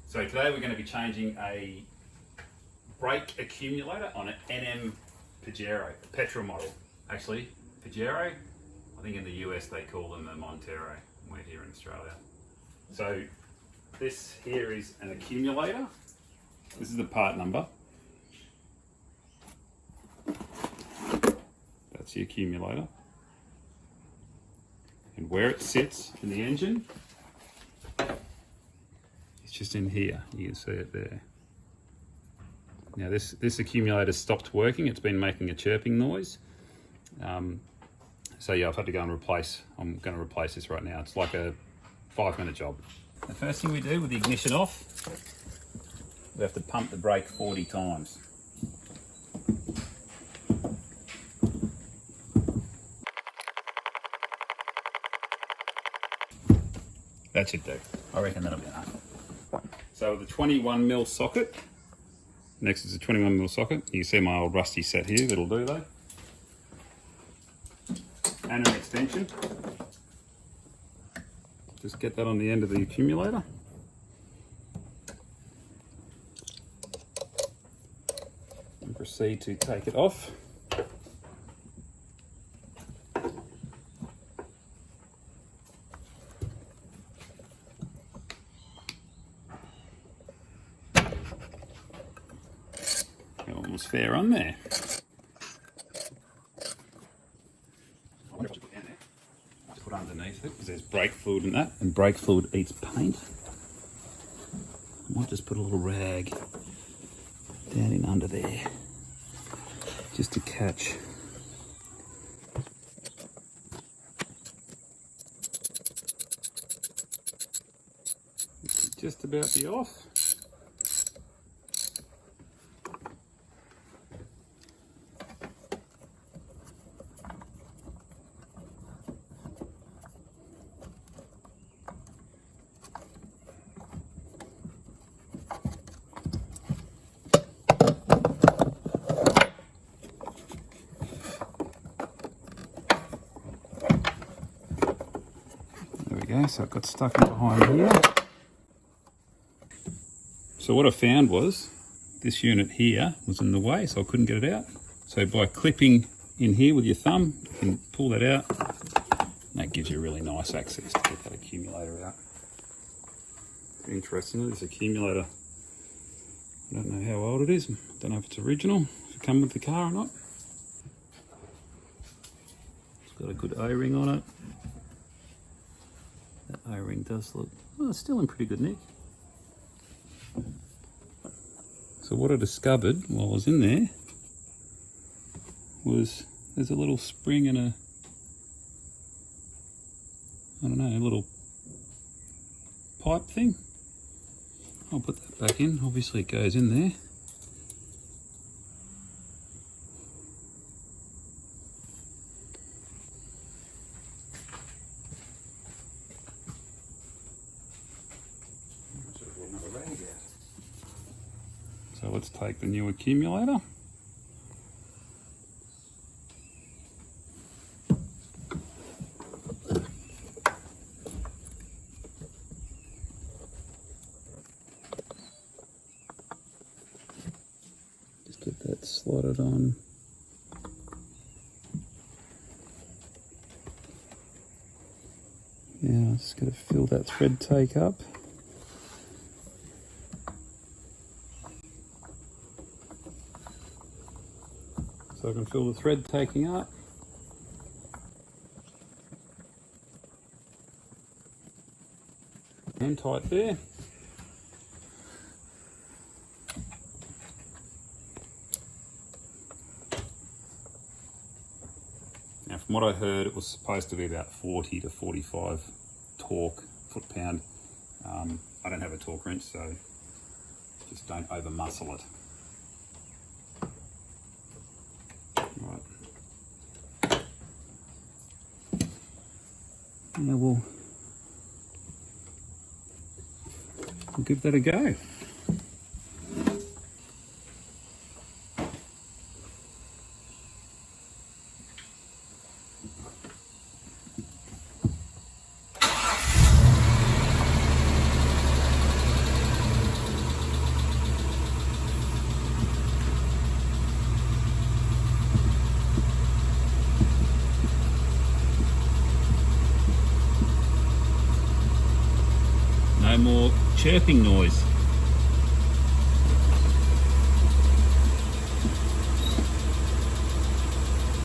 So today we're going to be changing a brake accumulator on an NM Pajero, petrol model. Actually, Pajero, I think in the US they call them the Montero. We're here in Australia. So this here is an accumulator. This is the part number. That's the accumulator. And where it sits in the engine, it's just in here. You can see it there. Now this accumulator stopped working. It's been making a chirping noise. So yeah, I've had to go and replace. I'm going to replace this right now. It's like a 5-minute job. The first thing we do with the ignition off, we have to pump the brake 40 times. That should do. I reckon that'll be enough. So the 21mm socket, next is a 21mm socket. You can see my old rusty set here, that'll do though. And an extension. Just get that on the end of the accumulator. And proceed to take it off. Almost fair on there. I wonder what you put down there. I'll just put underneath it because there's brake fluid in that, and brake fluid eats paint. I might just put a little rag down in under there just to catch. This should just about be off. So it got stuck in behind here. So what I found was this unit here was in the way, so I couldn't get it out. So by clipping in here with your thumb, you can pull that out. And that gives you really nice access to get that accumulator out. Interesting, this accumulator, I don't know how old it is. I don't know if it's original, if it come with the car or not. It's got a good O-ring on it. That O-ring does look, well, it's still in pretty good nick. So what I discovered while I was in there was there's a little spring and a, I don't know, a little pipe thing. I'll put that back in. Obviously it goes in there. So let's take the new accumulator. Just get that slotted on. Yeah, just got to fill that thread take up. So I can feel the thread taking up. And tight there. Now from what I heard, it was supposed to be about 40 to 45 torque, foot-pound. I don't have a torque wrench, so just don't over muscle it. Right. Now we'll give that a go. chirping noise.